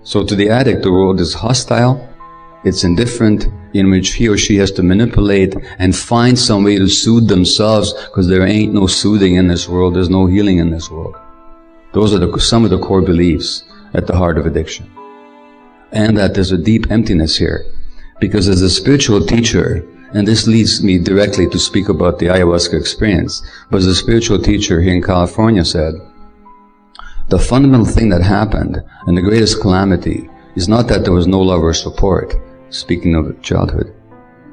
So to the addict, the world is hostile, it's indifferent, in which he or she has to manipulate and find some way to soothe themselves, because there ain't no soothing in this world, there's no healing in this world. Those are some of the core beliefs at the heart of addiction. And that there's a deep emptiness here. Because as a spiritual teacher, and this leads me directly to speak about the ayahuasca experience, but as a spiritual teacher here in California said, the fundamental thing that happened, and the greatest calamity, is not that there was no love or support, speaking of childhood.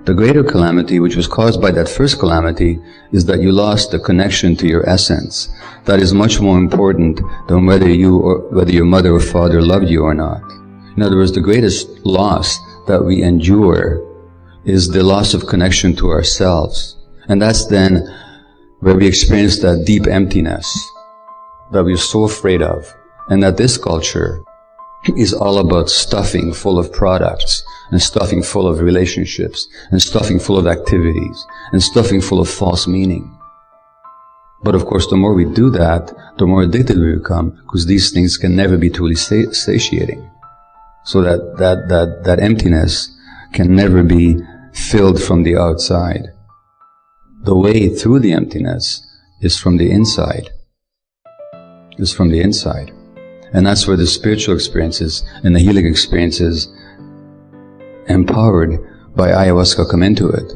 The greater calamity, which was caused by that first calamity, is that you lost the connection to your essence. That is much more important than whether your mother or father loved you or not. In other words, the greatest loss that we endure is the loss of connection to ourselves. And that's then where we experience that deep emptiness that we're so afraid of. And that this culture is all about stuffing full of products, and stuffing full of relationships, and stuffing full of activities, and stuffing full of false meaning. But of course, the more we do that, the more addicted we become, because these things can never be truly satiating. So that emptiness can never be filled from the outside. The way through the emptiness is from the inside. Is from the inside. And that's where the spiritual experiences and the healing experiences empowered by ayahuasca come into it.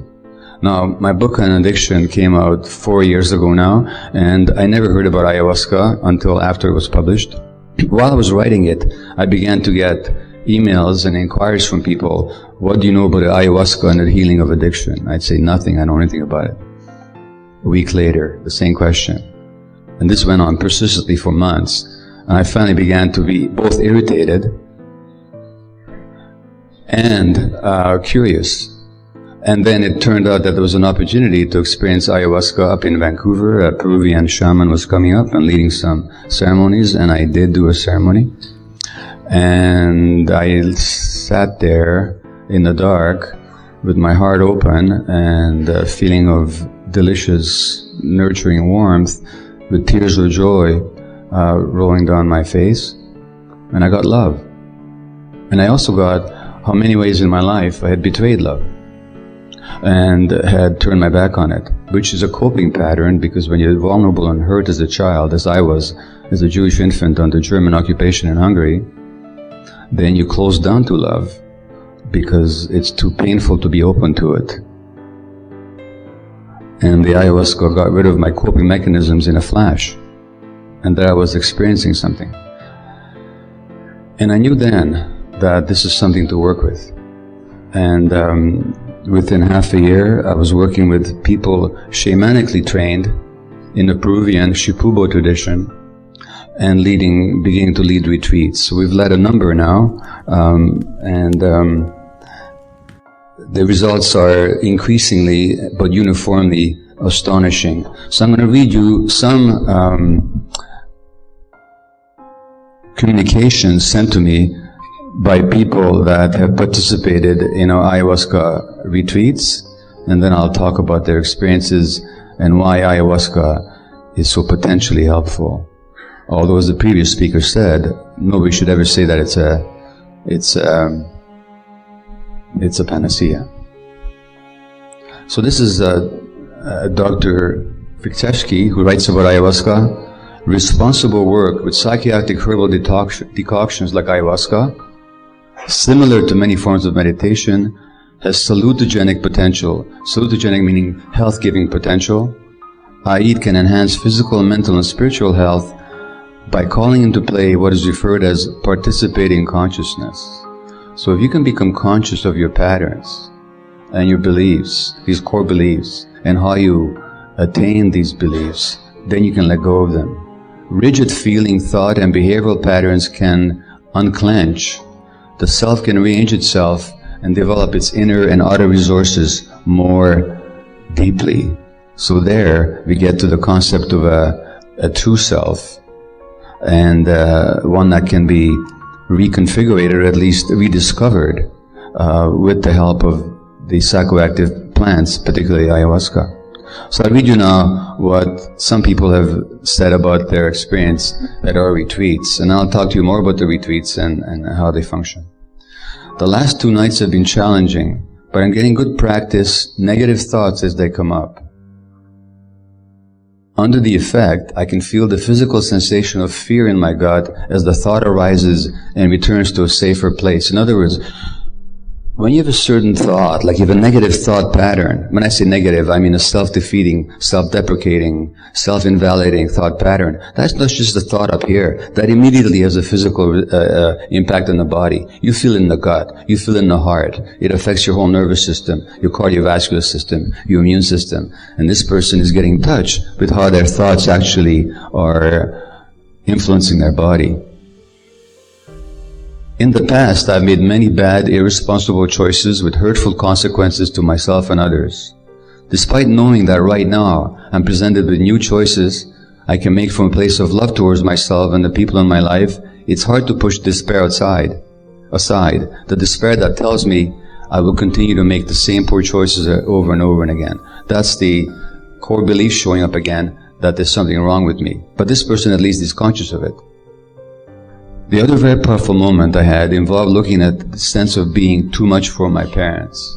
Now, my book on addiction came out 4 years ago now, and I never heard about ayahuasca until after it was published. While I was writing it, I began to get emails and inquiries from people, what do you know about ayahuasca and the healing of addiction? I'd say nothing, I don't know anything about it. A week later, the same question. And this went on persistently for months. And I finally began to be both irritated and curious. And then it turned out that there was an opportunity to experience ayahuasca up in Vancouver. A Peruvian shaman was coming up and leading some ceremonies, and I did do a ceremony. And I sat there in the dark with my heart open and a feeling of delicious, nurturing warmth, with tears of joy rolling down my face. And I got love. And I also got how many ways in my life I had betrayed love and had turned my back on it, which is a coping pattern, because when you're vulnerable and hurt as a child, as I was, as a Jewish infant under German occupation in Hungary, then you close down to love because it's too painful to be open to it. And the ayahuasca got rid of my coping mechanisms in a flash, and that I was experiencing something. And I knew then that this is something to work with. And within half a year, I was working with people shamanically trained in the Peruvian Shipibo tradition, and beginning to lead retreats. So we've led a number now, the results are increasingly but uniformly astonishing. So I'm going to read you some communications sent to me by people that have participated in our ayahuasca retreats, and then I'll talk about their experiences and why ayahuasca is so potentially helpful. Although, as the previous speaker said, nobody should ever say that it's a panacea. So this is Dr. Fiktevsky, who writes about ayahuasca. Responsible work with psychiatric herbal decoctions like ayahuasca, similar to many forms of meditation, has salutogenic potential. Salutogenic meaning health-giving potential, i.e. it can enhance physical, mental, and spiritual health by calling into play what is referred as participating consciousness. So if you can become conscious of your patterns and your beliefs, these core beliefs, and how you attain these beliefs, then you can let go of them. Rigid feeling, thought, and behavioral patterns can unclench. The self can rearrange itself and develop its inner and outer resources more deeply. So there we get to the concept of a true self, and one that can be reconfigured, or at least rediscovered, with the help of the psychoactive plants, particularly ayahuasca. So I'll read you now what some people have said about their experience at our retreats, and I'll talk to you more about the retreats and how they function. The last 2 nights have been challenging, but I'm getting good practice, negative thoughts as they come up. Under the effect, I can feel the physical sensation of fear in my gut as the thought arises and returns to a safer place. In other words, when you have a certain thought, like you have a negative thought pattern, when I say negative, I mean a self-defeating, self-deprecating, self-invalidating thought pattern. That's not just a thought up here. That immediately has a physical impact on the body. You feel it in the gut. You feel it in the heart. It affects your whole nervous system, your cardiovascular system, your immune system. And this person is getting in touch with how their thoughts actually are influencing their body. In the past, I've made many bad, irresponsible choices with hurtful consequences to myself and others. Despite knowing that right now I'm presented with new choices I can make from a place of love towards myself and the people in my life, it's hard to push despair aside. The despair that tells me I will continue to make the same poor choices over and over and again. That's the core belief showing up again, that there's something wrong with me. But this person at least is conscious of it. The other very powerful moment I had involved looking at the sense of being too much for my parents.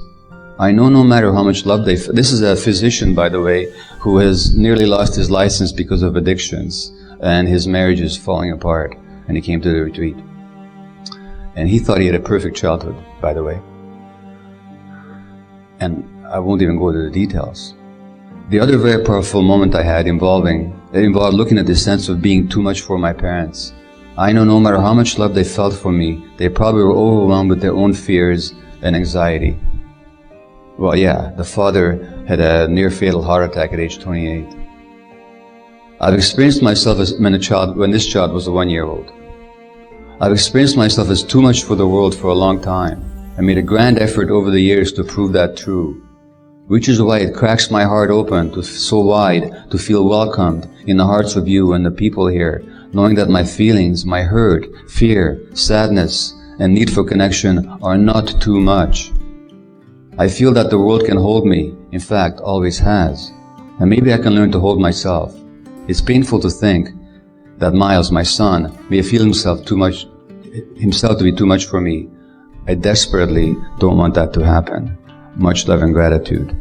I know no matter how much love they feel. This is a physician, by the way, who has nearly lost his license because of addictions, and his marriage is falling apart, and he came to the retreat. And he thought he had a perfect childhood, by the way. And I won't even go to the details. The other very powerful moment I had involved looking at the sense of being too much for my parents. I know no matter how much love they felt for me, they probably were overwhelmed with their own fears and anxiety. Well, yeah, the father had a near-fatal heart attack at age 28. I've experienced myself when this child was a 1-year-old. I've experienced myself as too much for the world for a long time. I made a grand effort over the years to prove that true, which is why it cracks my heart open so wide to feel welcomed in the hearts of you and the people here, knowing that my feelings, my hurt, fear, sadness, and need for connection are not too much. I feel that the world can hold me, in fact, always has, and maybe I can learn to hold myself. It's painful to think that Miles, my son, may feel himself to be too much for me. I desperately don't want that to happen. Much love and gratitude.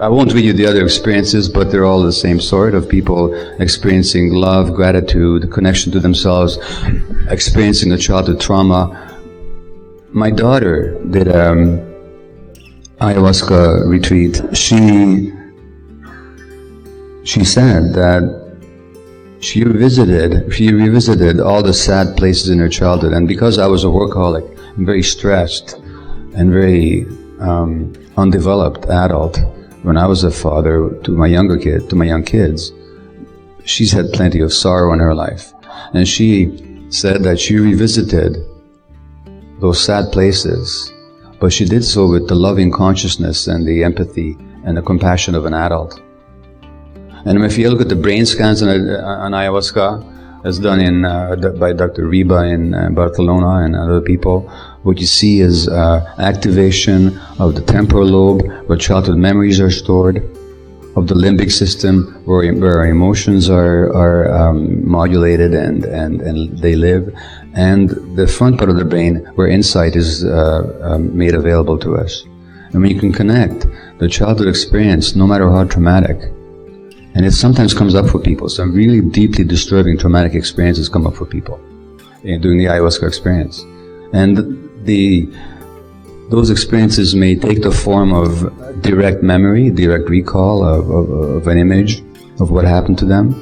I won't read you the other experiences, but they're all the same sort of people experiencing love, gratitude, connection to themselves, experiencing the childhood trauma. My daughter did ayahuasca retreat. She said that she revisited all the sad places in her childhood, and because I was a workaholic and very stressed and very undeveloped adult, when I was a father to my young kids, she's had plenty of sorrow in her life. And she said that she revisited those sad places, but she did so with the loving consciousness and the empathy and the compassion of an adult. And if you look at the brain scans on ayahuasca, as done by Dr. Riba in Barcelona and other people, what you see is activation of the temporal lobe, where childhood memories are stored, of the limbic system, where our emotions are modulated and they live, and the front part of the brain, where insight is made available to us. And when you can connect the childhood experience, no matter how traumatic, and it sometimes comes up for people, some really deeply disturbing traumatic experiences come up for people during the ayahuasca experience. And those experiences may take the form of direct memory, direct recall of an image of what happened to them,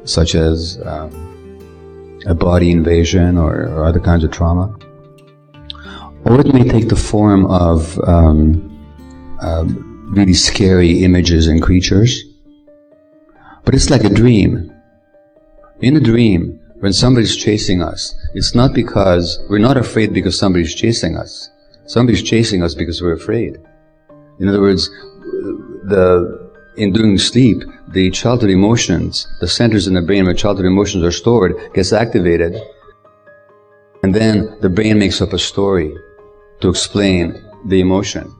such as a body invasion or other kinds of trauma. Or it may take the form of really scary images and creatures. But it's like a dream. In a dream, when somebody's chasing us, it's not because we're not afraid because somebody's chasing us. Somebody's chasing us because we're afraid. In other words, in during sleep, the childhood emotions, the centers in the brain where childhood emotions are stored, gets activated, And then the brain makes up a story to explain the emotion.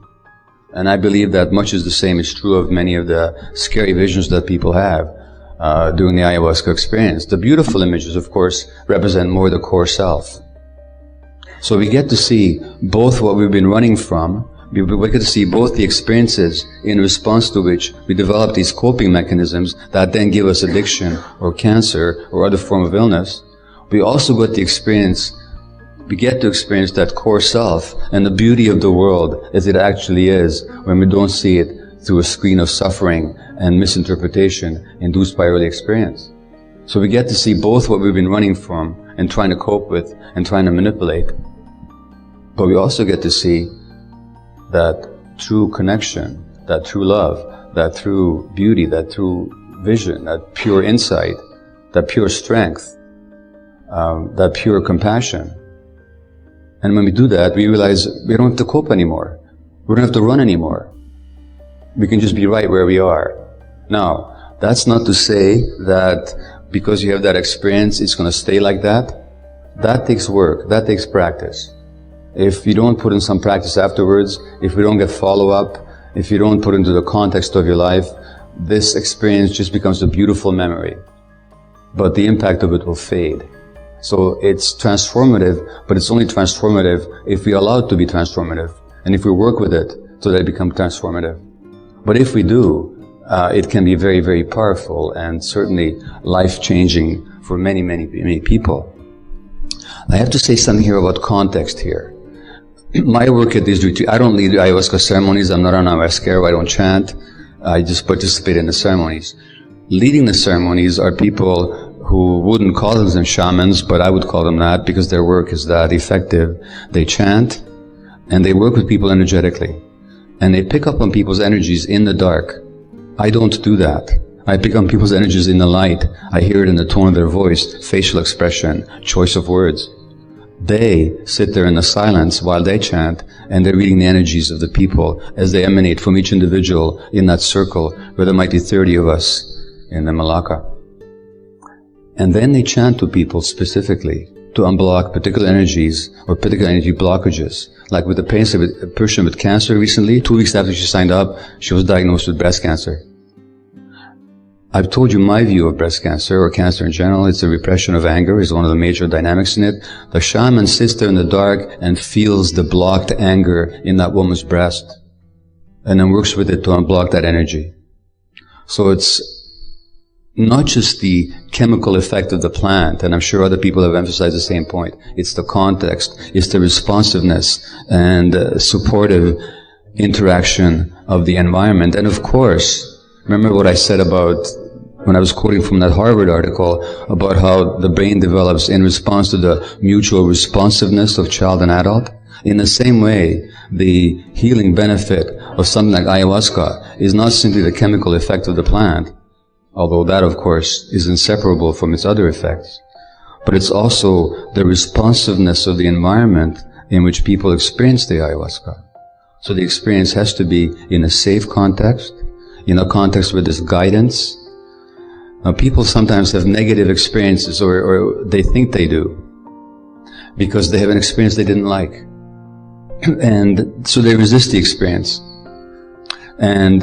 And I believe that much is the same is true of many of the scary visions that people have during the ayahuasca experience. The beautiful images, of course, represent more the core self. So we get to see both what we've been running from. We get to see both the experiences in response to which we develop these coping mechanisms that then give us addiction or cancer or other form of illness. We also get to experience that core self and the beauty of the world as it actually is when we don't see it through a screen of suffering and misinterpretation induced by early experience. So we get to see both what we've been running from and trying to cope with and trying to manipulate. But we also get to see that true connection, that true love, that true beauty, that true vision, that pure insight, that pure strength, that pure compassion. And when we do that, we realize we don't have to cope anymore. We don't have to run anymore. We can just be right where we are. Now, that's not to say that because you have that experience, it's going to stay like that. That takes work. That takes practice. If you don't put in some practice afterwards, if we don't get follow-up, if you don't put into the context of your life, this experience just becomes a beautiful memory. But the impact of it will fade. So it's transformative, but it's only transformative if we allow it to be transformative, and if we work with it so that it becomes transformative. But if we do, it can be very, very powerful and certainly life-changing for many, many, many people. I have to say something here about context here. My work at these retreats, I don't lead ayahuasca ceremonies, I'm not an ayahuasquero, I don't chant, I just participate in the ceremonies. Leading the ceremonies are people who wouldn't call them shamans, but I would call them that because their work is that effective. They chant and they work with people energetically. And they pick up on people's energies in the dark. I don't do that. I pick on people's energies in the light. I hear it in the tone of their voice, facial expression, choice of words. They sit there in the silence while they chant, and they're reading the energies of the people as they emanate from each individual in that circle, where there might be 30 of us in the Malacca. And then they chant to people specifically to unblock particular energies or particular energy blockages. Like with a person with cancer recently, 2 weeks after she signed up, she was diagnosed with breast cancer. I've told you my view of breast cancer, or cancer in general. It's the repression of anger is one of the major dynamics in it. The shaman sits there in the dark and feels the blocked anger in that woman's breast, and then works with it to unblock that energy. So it's not just the chemical effect of the plant, and I'm sure other people have emphasized the same point. It's the context, it's the responsiveness and supportive interaction of the environment. And of course, remember what I said about when I was quoting from that Harvard article about how the brain develops in response to the mutual responsiveness of child and adult? In the same way, the healing benefit of something like ayahuasca is not simply the chemical effect of the plant, although that, of course, is inseparable from its other effects, but it's also the responsiveness of the environment in which people experience the ayahuasca. So the experience has to be in a safe context, in a context where there's guidance. Now, people sometimes have negative experiences, or they think they do, because they have an experience they didn't like. And so they resist the experience. And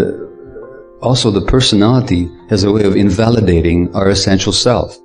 also the personality has a way of invalidating our essential self.